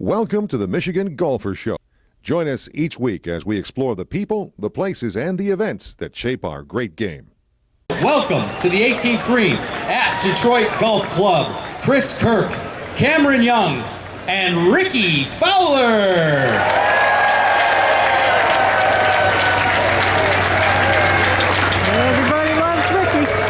Welcome to the Michigan Golfer Show. Join us each week as we explore the people, the places, and the events that shape our great game. Welcome to the 18th green at Detroit Golf Club. Chris Kirk, Cameron Young, and Ricky Fowler. Everybody loves Ricky.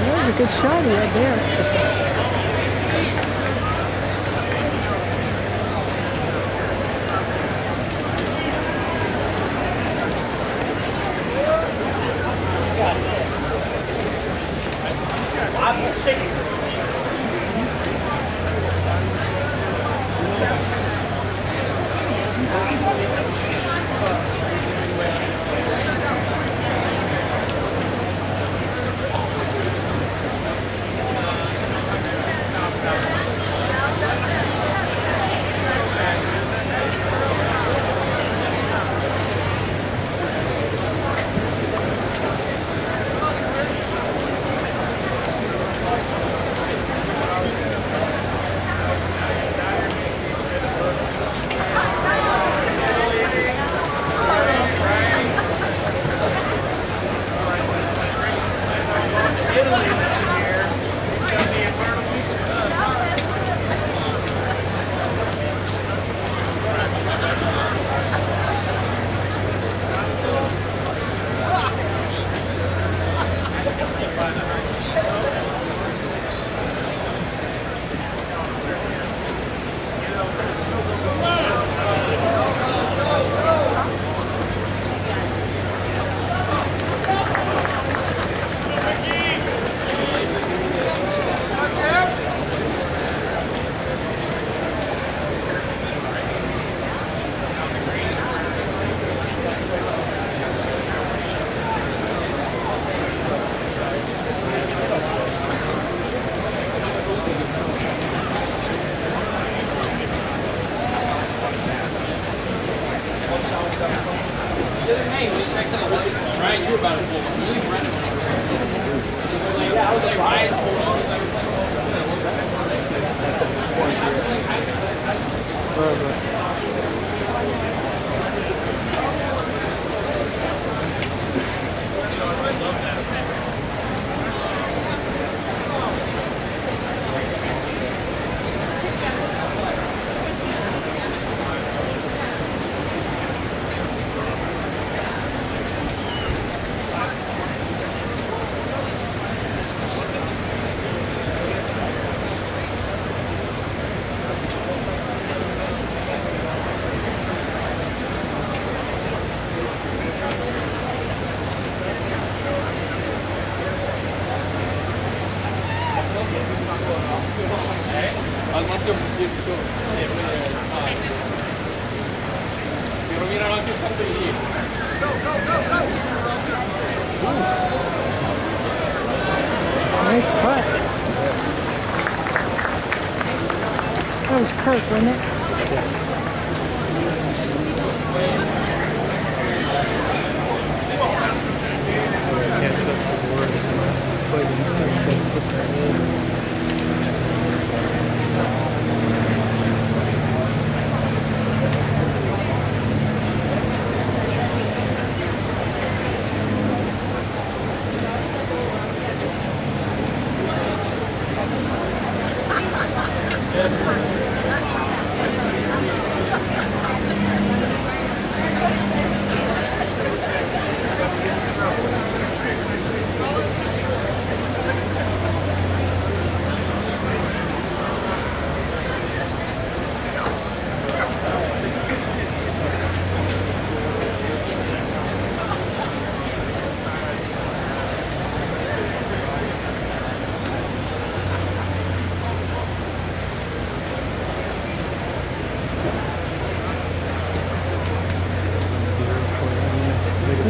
That was a good shot right there. I'm sick of it. Nice putt. That was Kirk, wasn't it?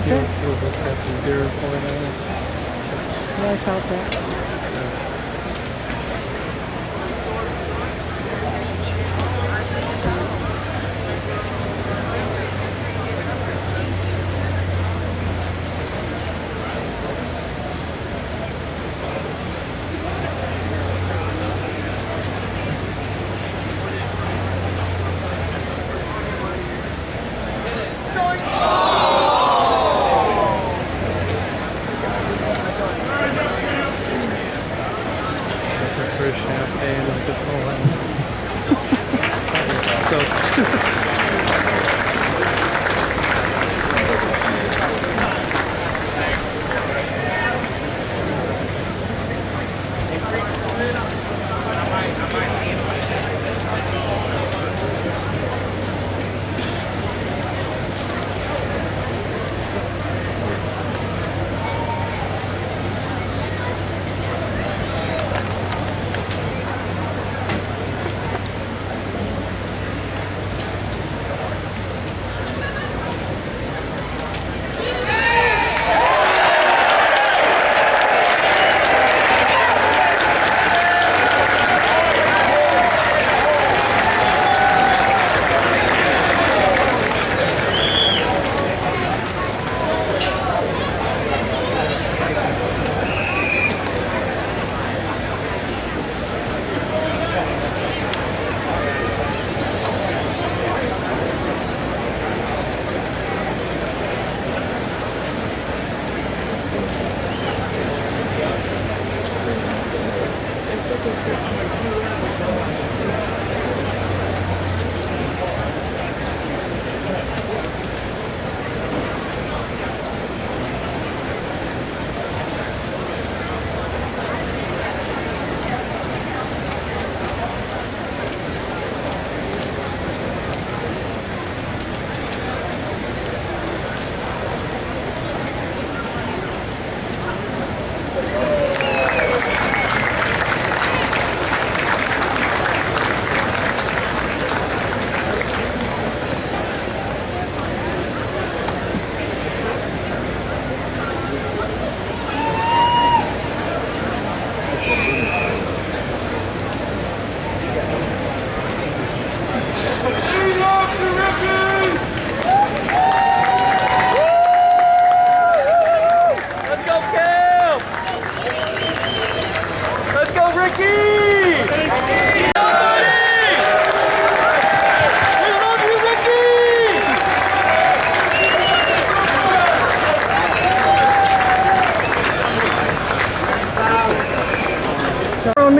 What's that? It's got some beer pouring on us. Yeah, I felt that. Champagne and gets all that. So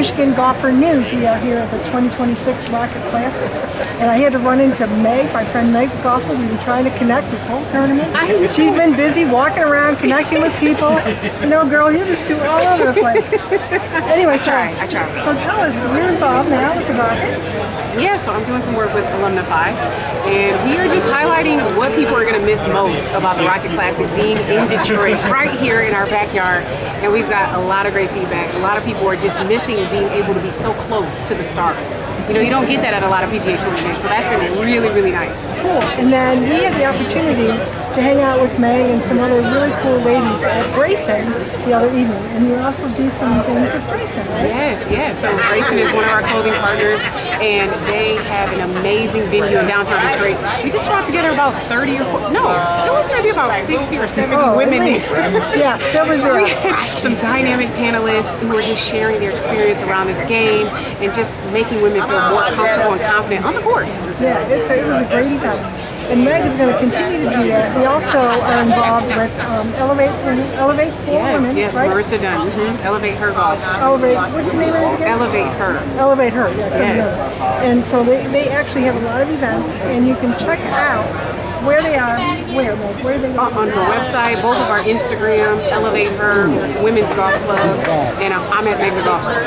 Michigan Golfer News. We are here at the 2026 Rocket Classic. And I had to run into Meg, my friend Meg the golfer. We've been trying to connect this whole tournament. She's been busy walking around, connecting with people. You know, girl, you just do all over the place. Anyway, I try. So tell us, you're involved now with the Rocket. Yeah, so I'm doing some work with Alumnify, and we are just highlighting what people are going to miss most about the Rocket Classic being in Detroit, right here in our backyard. And we've got a lot of great feedback. A lot of people are just missing being able to be so close to the stars. You know, you don't get that at a lot of PGA Tour events, so that's been really, really nice. Cool. And then we had the opportunity to hang out with Meg and some other really cool ladies at Grayson the other evening. And you also do some things at Grayson, right? Yes. So Grayson is one of our clothing partners, and they have an amazing venue in downtown Detroit. We just brought together about 30 or 40, no, it was maybe about 60 or 70 women. Yes, that was it. We had some dynamic panelists who were just sharing their experience around this game and just making women feel more comfortable and confident on the course. Yeah, it was a great event. And Meg is going to continue to do that. We also are involved with Elevate for Women, yes, right? Marissa Dunn. Elevate Her Golf. Elevate, what's the name of it again? Elevate Her. Elevate Her, yeah. Yes. And so they actually have a lot of events, and you can check out where they are, where they are. On her website, both of our Instagrams, Elevate Her, Women's Golf Club, and I'm at Meg the Golfer.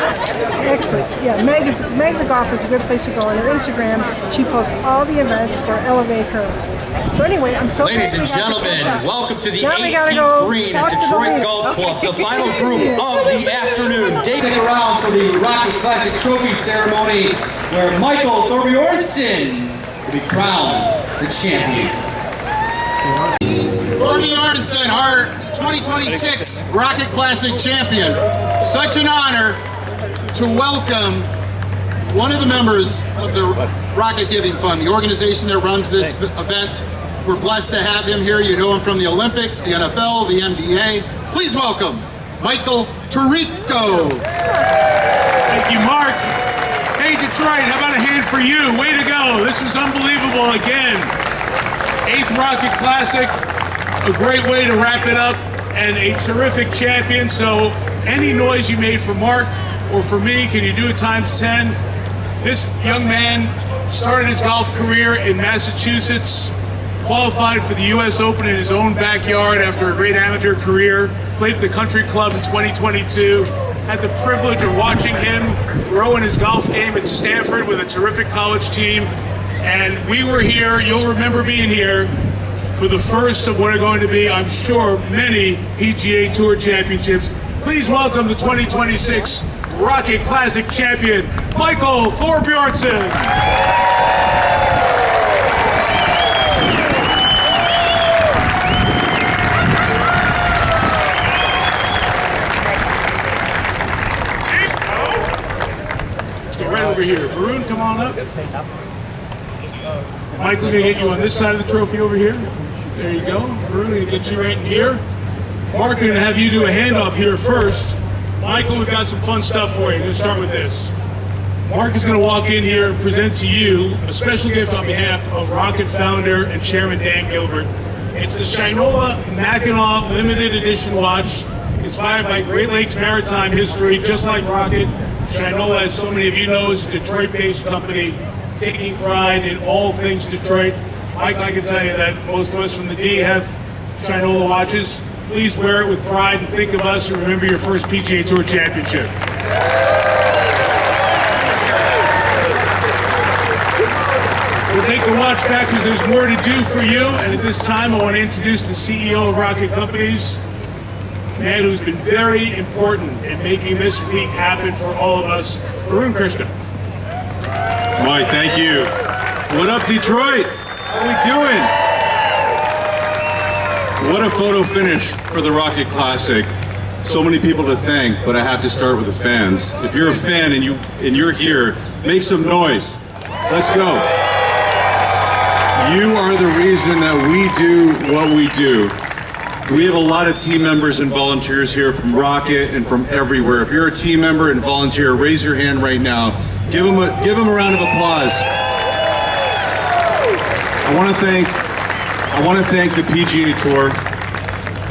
Excellent. Yeah, Meg the Golfer is a good place to go. On her Instagram, she posts all the events for Elevate Her. So anyway, I'm so Ladies and glad we got gentlemen, this set. welcome to the Now we gotta 18th go green talk at to the Detroit ladies. Golf Club, the final group of the afternoon. Stick around for the Rocket Classic Trophy ceremony where Michael Thorbjornsen will be crowned the champion. Thorbjornsen, our 2026 Rocket Classic champion. Such an honor to welcome one of the members of the Rocket Giving Fund, the organization that runs this event. We're blessed to have him here. You know him from the Olympics, the NFL, the NBA. Please welcome Michael Thorbjornsen. Thank you, Mark. Hey, Detroit, how about a hand for you? Way to go. This was unbelievable again. 8th Rocket Classic, a great way to wrap it up, and a terrific champion. So any noise you made for Mark or for me, can you do it times 10? This young man started his golf career in Massachusetts, qualified for the U.S. Open in his own backyard after a great amateur career, played at the Country Club in 2022, had the privilege of watching him grow in his golf game at Stanford with a terrific college team. And we were here, you'll remember being here, for the first of what are going to be, I'm sure, many PGA Tour championships. Please welcome the 2026 Rocket Classic champion, Michael Thorbjornsen. Let's get right over here. Varun, come on up. Michael, we're going to get you on this side of the trophy over here. There you go. Varun, we're going to get you right in here. Mark, we're going to have you do a handoff here first. Michael, we've got some fun stuff for you. We're going to start with this. Mark is going to walk in here and present to you a special gift on behalf of Rocket founder and chairman Dan Gilbert. It's the Shinola Mackinac limited edition watch, inspired by Great Lakes maritime history, just like Rocket. Shinola, as so many of you know, is a Detroit-based company taking pride in all things Detroit. Mike, I can tell you that most of us from the D have Shinola watches. Please wear it with pride and think of us and remember your first PGA Tour championship. We'll take the watch back because there's more to do for you. And at this time, I want to introduce the CEO of Rocket Companies, a man who's been very important in making this week happen for all of us, Varun Krishna. Mike, thank you. What up, Detroit? How are we doing? What a photo finish for the Rocket Classic. So many people to thank, but I have to start with the fans. If you're a fan and you're here, make some noise. Let's go. You are the reason that we do what we do. We have a lot of team members and volunteers here from Rocket and from everywhere. If you're a team member and volunteer, raise your hand right now. Give them a round of applause. I want to thank the PGA Tour.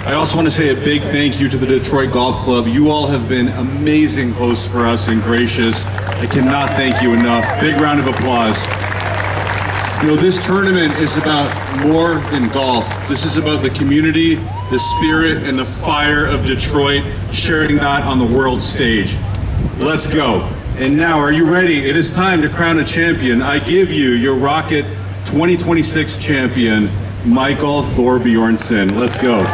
I also want to say a big thank you to the Detroit Golf Club. You all have been amazing hosts for us and gracious. I cannot thank you enough. Big round of applause. You know, this tournament is about more than golf. This is about the community, the spirit, and the fire of Detroit, sharing that on the world stage. Let's go. And now, are you ready? It is time to crown a champion. I give you your Rocket 2026 champion, Michael Thorbjornsen. Let's go.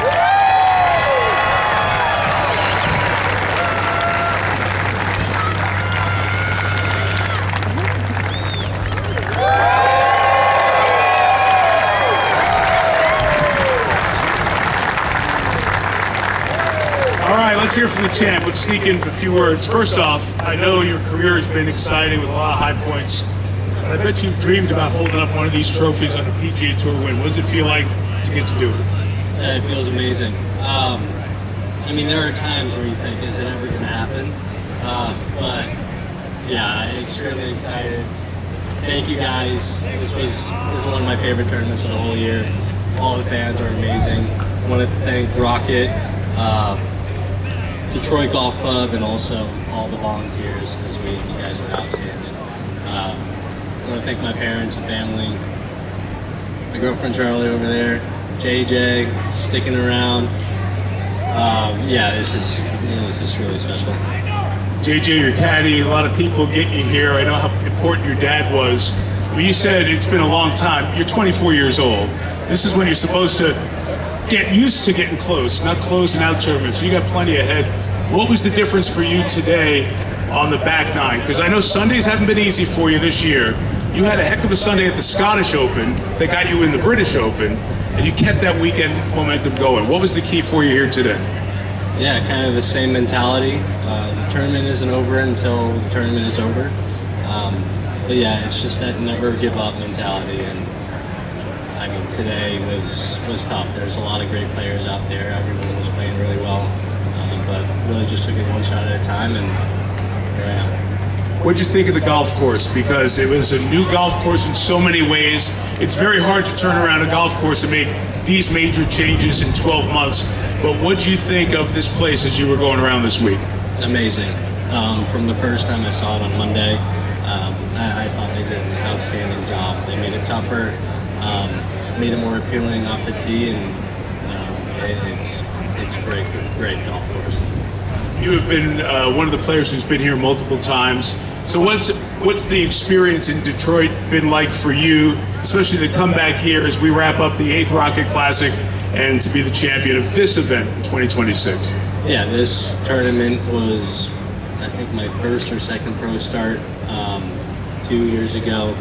Let's hear from the champ. Let's sneak in for a few words. First off, I know your career has been exciting with a lot of high points, but I bet you've dreamed about holding up one of these trophies on a PGA Tour win. What does it feel like to get to do it? It feels amazing. I mean, there are times where you think, is it ever going to happen? But yeah, extremely excited. Thank you guys. This is one of my favorite tournaments of the whole year. All the fans are amazing. I want to thank Rocket, Detroit Golf Club, and also all the volunteers this week. You guys were outstanding. I want to thank my parents and family. My girlfriend Charlie over there, JJ, sticking around. Yeah, this is truly special. JJ, your caddy, a lot of people get you here. I know how important your dad was. But you said it's been a long time. You're 24 years old. This is when you're supposed to get used to getting close, not closing out tournaments. So you got plenty ahead. What was the difference for you today on the back nine? Because I know Sundays haven't been easy for you this year. You had a heck of a Sunday at the Scottish Open that got you in the British Open. and you kept that weekend momentum going. What was the key for you here today? Yeah, kind of the same mentality. The tournament isn't over until the tournament is over. But yeah, it's just that never give up mentality. And I mean, today was tough. There's a lot of great players out there. Everyone was playing really well, but really just took it one shot at a time, and here I am. What'd you think of the golf course? Because it was a new golf course in so many ways. It's very hard to turn around a golf course and make these major changes in 12 months. But what'd you think of this place as you were going around this week? Amazing. From the first time I saw it on Monday, I thought they did an outstanding job. They made it tougher, made it more appealing off the tee, and it's a great golf course. You have been one of the players who's been here multiple times. So what's the experience in Detroit been like for you, especially the comeback here as we wrap up the 8th Rocket Classic and to be the champion of this event in 2026? Yeah, this tournament was, I think, my first or second pro start 2 years ago.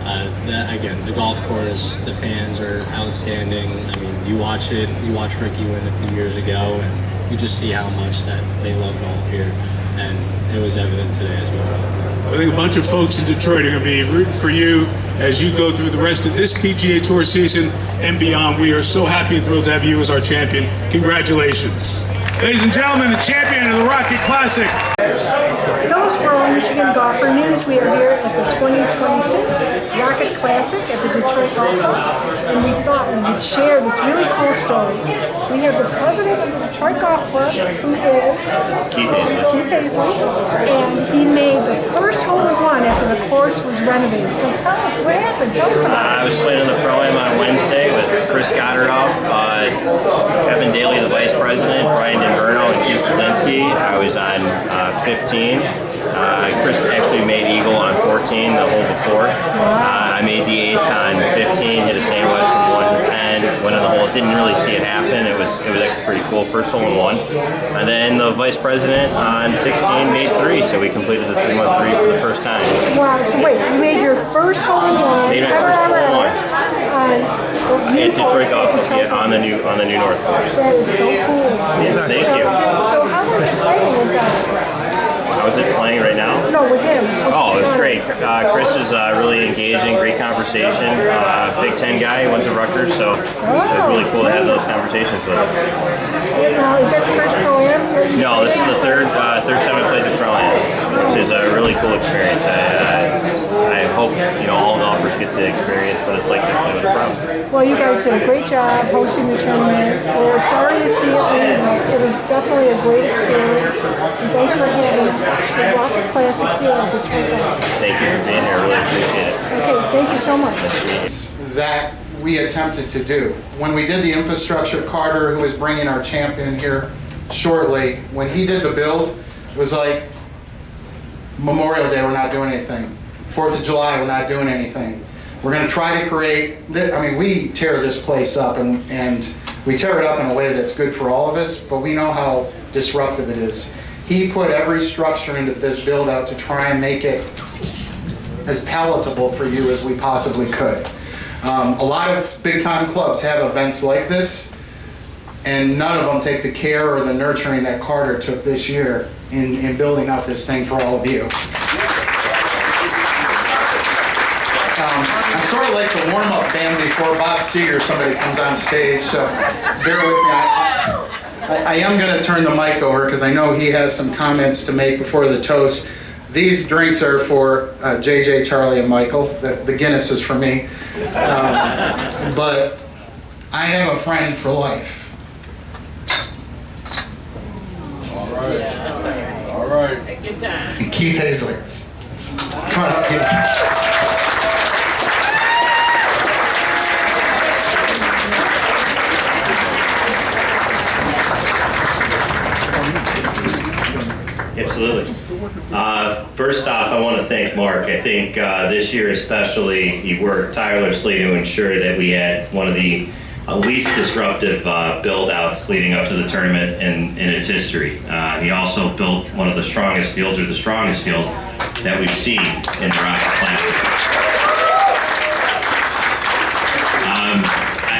Again, the golf course, the fans are outstanding. I mean, you watch Ricky win a few years ago, and you just see how much that they love golf here, and it was evident today as well. I think a bunch of folks in Detroit are going to be rooting for you as you go through the rest of this PGA Tour season and beyond. We are so happy and thrilled to have you as our champion. Congratulations. Ladies and gentlemen, the champion of the Rocket Classic. Phyllis Barone, Michigan golfer news. We are here at the 2026 Rocket Classic at the Detroit Golf Club, and we thought we would share this really cool story. We have the president of the Detroit Golf Club, who is Keith Hazley, and he made the first hole-in-one after the course was renovated. So tell us what happened. Tell us about it. I was playing in the Pro-Am on Wednesday with Chris Gotterhoff, Kevin Daly, the vice president, Brian Denverno, and Keith Szynski. I was on 15. Chris actually made eagle on 14 the hole before. I made the ace on 15, hit a sand wedge from 110, went on the hole. Didn't really see it happen. It was actually pretty cool. First hole in one. And then the vice president on 16 made 3, so we completed the 3-1-3 for the first time. Wow, so wait, you made your first hole-in-one. Made my first hole-in-one. At Detroit Golf Club, yeah, on the new North course. That is so cool. Yeah, thank you. So how was it playing with that? How is it playing right now? No, with him. Oh, it was great. Chris is really engaging, great conversation. Big Ten guy, went to Rutgers, so it was really cool to have those conversations with him. Now, is that the first Pro-Am? No, this is the third time I played the Pro-Am, which is a really cool experience. I hope all golfers get to experience what it's like to play with a pro. Well, you guys did a great job hosting the tournament. We're sorry to see it leave. It was definitely a great experience. And thanks for having us. The Rocket Classic here at Detroit Golf. Thank you for being here. I really appreciate it. Okay, thank you so much. That we attempted to do. When we did the infrastructure, Carter, who is bringing our champion here shortly, when he did the build, it was like Memorial Day, we're not doing anything. 4th of July, we're not doing anything. We're going to try to create, we tear this place up and we tear it up in a way that's good for all of us, but we know how disruptive it is. He put every structure into this build out to try and make it as palatable for you as we possibly could. A lot of big time clubs have events like this, and none of them take the care or the nurturing that Carter took this year in building up this thing for all of you. I'm sort of like the warm-up band before Bob Seger or somebody comes on stage, so bear with me. I am going to turn the mic over because I know he has some comments to make before the toast. These drinks are for JJ, Charlie, and Michael. The Guinness is for me. But I have a friend for life. All right. All right. A good time. Keith Hazley. Come on up, Keith. Absolutely. First off, I want to thank Mark. I think this year especially, he worked tirelessly to ensure that we had one of the least disruptive build-outs leading up to the tournament in its history. He also built one of the strongest fields, or the strongest field, that we've seen in the Rocket Classic.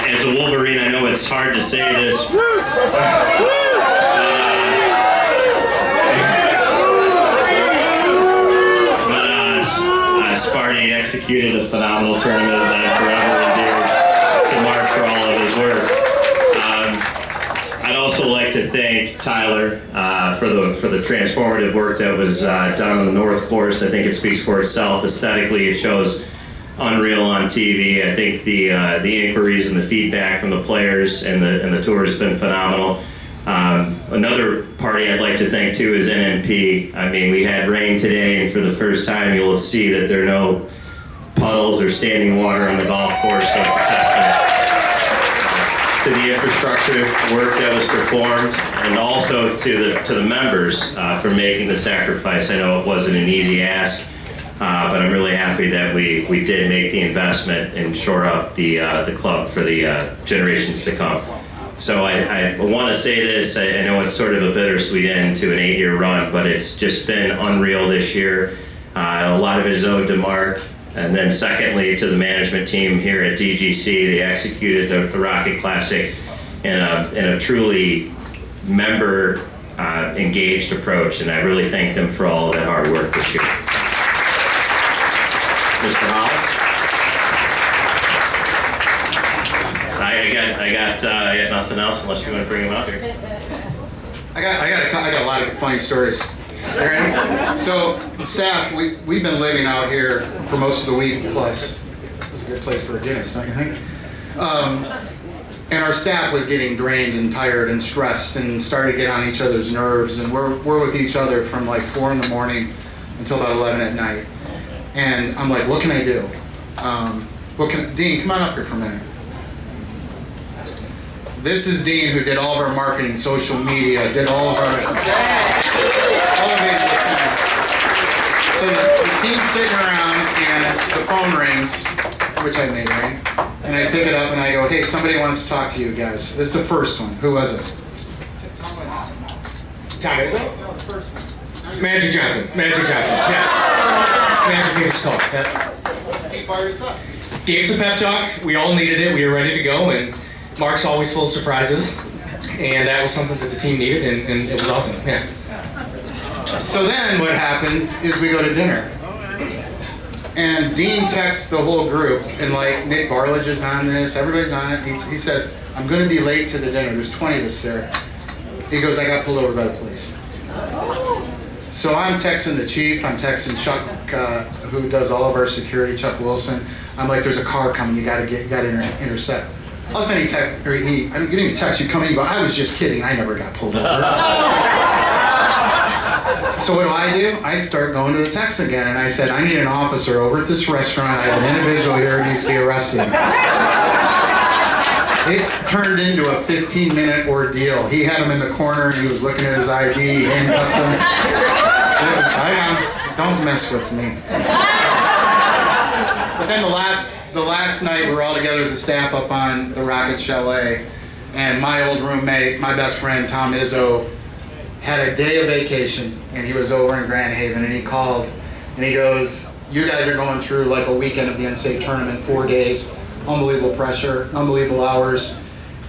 As a Wolf it's hard to say this. Sparty executed a phenomenal tournament that I'm forever endeared to Mark for all of his work. I'd also like to thank Tyler for the transformative work that was done on the North course. I think it speaks for itself. Aesthetically, it shows unreal on TV. I think the inquiries and the feedback from the players and the tour has been phenomenal. Another party I'd like to thank too is NMP. I mean, we had rain today, and for the first time you'll see that there are no puddles or standing water on the golf course, so it's a testament to the infrastructure work that was performed, and also to the members for making the sacrifice. I know it wasn't an easy ask, but I'm really happy that we did make the investment and shore up the club for the generations to come. So I want to say this, I know it's sort of a bittersweet end to an 8-year run, but it's just been unreal this year. A lot of it is owed to Mark, and then secondly to the management team here at DGC. They executed the Rocket Classic in a truly member engaged approach, and I really thank them for all of that hard work this year. Mr. Hollis? I got nothing else unless you want to bring him out here. I got a lot of funny stories. Ready? So, the staff, we've been living out here for most of the week plus. This is a good place for a Guinness, don't you think? And our staff was getting drained and tired and stressed and started to get on each other's nerves, and we're with each other from like 4 in the morning until about 11 at night. And I'm like, what can I do? Dean, come on up here for a minute. This is Dean, who did all of our marketing, social media, did all of our... So the team's sitting around and the phone rings, which I made ring, and I pick it up and I go, hey, somebody wants to talk to you guys. This is the first one. Who was it? Tom, is it? Magic Johnson. Magic Johnson, yes. Magic gave us a call. Yep. He fired us up. Gave us a pep talk. We all needed it. We were ready to go, and Mark's always full of surprises, and that was something that the team needed, and it was awesome. Yeah. So then what happens is we go to dinner, and Dean texts the whole group, and like Nick Barlage is on this, everybody's on it. He says, I'm going to be late to the dinner. There's 20 of us there. He goes, I got pulled over by the police. So I'm texting the chief, I'm texting Chuck, who does all of our security, Chuck Wilson. I'm like, there's a car coming, you got to intercept. All of a sudden I'm getting a text, you come in, you go, I was just kidding, I never got pulled over. So what do? I start going to the text again, and I said, I need an officer over at this restaurant, I have an individual here who needs to be arrested. It turned into a 15-minute ordeal. He had him in the corner, and he was looking at his ID, handcuffed him. It was, don't mess with me. But then the last night, we were all together as a staff up on the Rocket Chalet, and my old roommate, my best friend, Tom Izzo, had a day of vacation, and he was over in Grand Haven, and he called, and he goes, you guys are going through like a weekend of the NCAA tournament, 4 days, unbelievable pressure, unbelievable hours,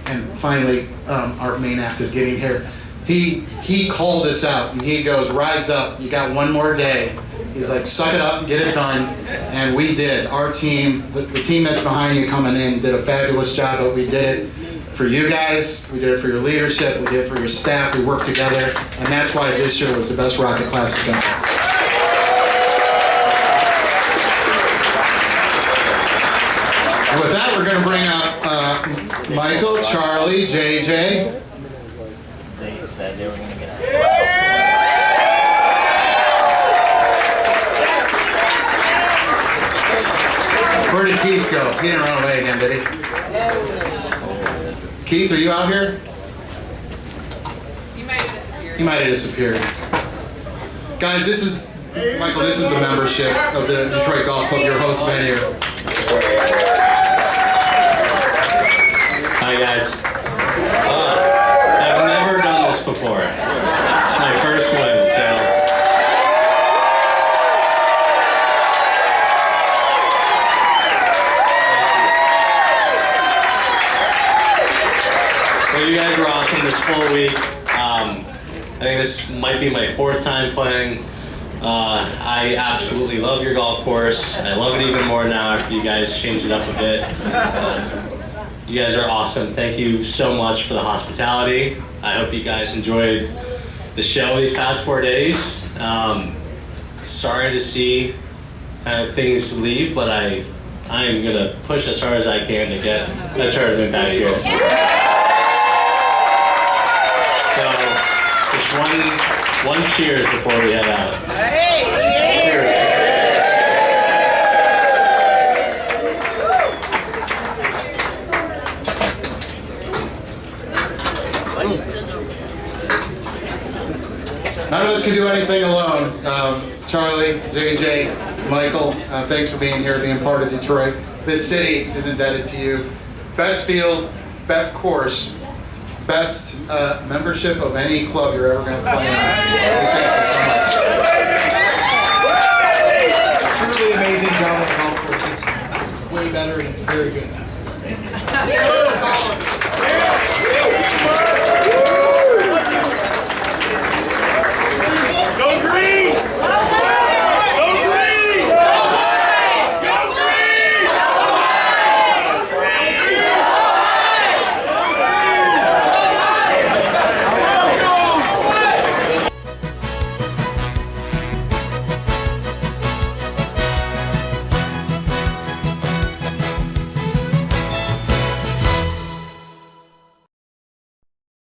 and finally, our main act is getting here. He called us out, and he goes, rise up, you got one more day. He's like, suck it up, get it done, and we did. Our team, the team that's behind you coming in, did a fabulous job, but we did it for you guys, we did it for your leadership, we did it for your staff, we worked together, and that's why this year was the best Rocket Classic ever. And with that, we're going to bring up Michael, Charlie, JJ. They said they were going to get out. Where did Keith go? He didn't run away again, did he? Keith, are you out here? He might have disappeared. Guys, this is, Michael, this is the membership of the Detroit Golf Club, your host venue. Hi guys. I've never done this before. It's my first one, so. Well, you guys were awesome this full week. I think this might be my 4th time playing. I absolutely love your golf course. I love it even more now after you guys changed it up a bit. You guys are awesome. Thank you so much for the hospitality. I hope you guys enjoyed the show these past 4 days. Sorry to see kind of things leave, but I am gonna push as hard as I can to get the tournament back here. So, just one cheers before we head out. Cheers. None of us can do anything alone. Charlie, JJ, Michael, thanks for being here, being part of Detroit. This city is indebted to you. Best field, best course, best membership of any club you're ever going to play in. Thank you so much. Truly amazing job on the golf course. It's way better and it's very good.